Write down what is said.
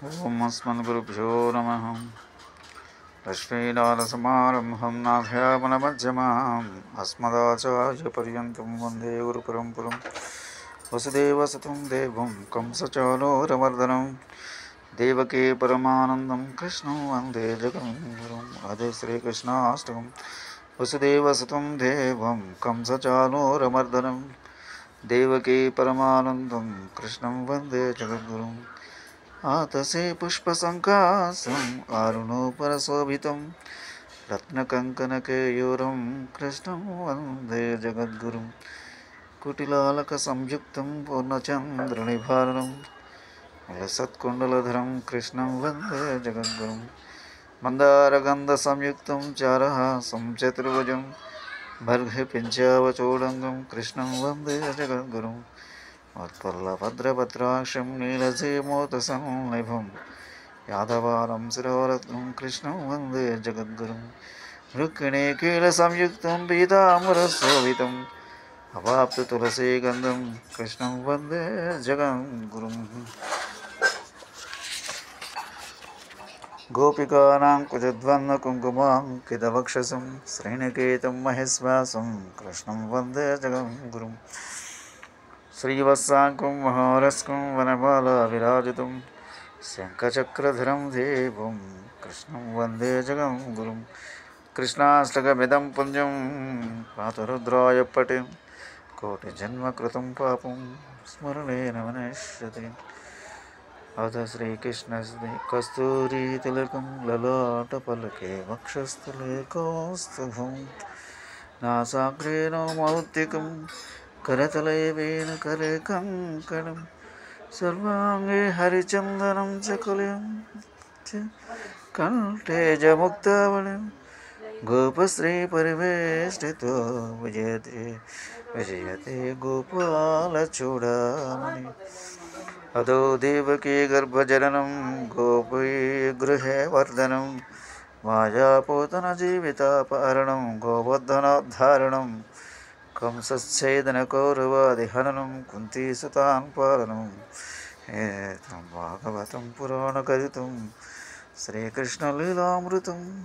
ఓం అస్మద్గురుభ్యో నమః. లక్ష్మీనాథసమారంభం నాథయామనమధ్యమాం అస్మదాచార్యపర్యంతం వందే గురుపరంపరం. వసుదేవసుతం దేవం కంసచానూరమర్దనం దేవకీ పరమానందం కృష్ణం వందే జగద్గురుం. అదే శ్రీకృష్ణాష్టకం. వసుదేవసుతం దేవం కంసచానూరమర్దనం దేవకీ పరమానందం కృష్ణం వందే జగద్గురుం. ఆతసే పుష్పసంకాసం ఆరుణోపరశోభితం రత్నకంకణకేయూరం కృష్ణం వందే జగద్గురుం. కుటిలాలక సంయుక్తం పూర్ణచంద్రనిభారణం లసత్కుండలధరం కృష్ణం వందే జగద్గురుం. మందారగంధ సంయుక్తం చారహాసం చతుర్భుజం భర్గ పించావచూడంగం కృష్ణం వందే జగద్గురుం. మత్పల్లభద్రభద్రాక్షం నీలసీమోతసంనిభం యాదవారం శిరోరత్నం కృష్ణం వందే జగద్గురుం. రుక్మిణీ కీలసంయుక్తం పీతాంబరశోభితం అవాప్త తులసీగంధం కృష్ణం వందే జగద్గురుం. గోపికానాం కుజద్వన్న కుంకుమాంకితవక్షసం శ్రీనికేతం మహేశ్వాసం కృష్ణం వందే జగద్గురుం. శ్రీవత్సాంకం మహారస్కం వనమాలా విరాజితం శంఖచక్రధరం దేవం కృష్ణం వందే జగద్గురుం. కృష్ణాష్టకమిదం పుణ్యం పాతరుద్రాయ పఠి కోటి జన్మకృతం పాపం స్మరణేన వినశ్యతి. అథ శ్రీకృష్ణ కస్తూరీ తిలకం లలాటపలకే వక్షస్థలే కౌస్తుభం నాసాగ్రేణ మౌక్తికం करतले वेणुकरे कंकणं सर्वांगे हरिचंदनं चकुलं कंठे च मुक्तावळिं गोपश्री परिवेष्टितो विजयते गोपालचूडामणि. अदो देवकी गर्भजननं गोपी गृहे वर्धनं मायापूतनजीवितापहरणं गोवर्धनोद्धारणं कंसच्छेदनकौरवादिहननं कुन्तीसुतान् पालनं एतं भागवतं पुराणकथितं श्रीकृष्णलीलामृतम्.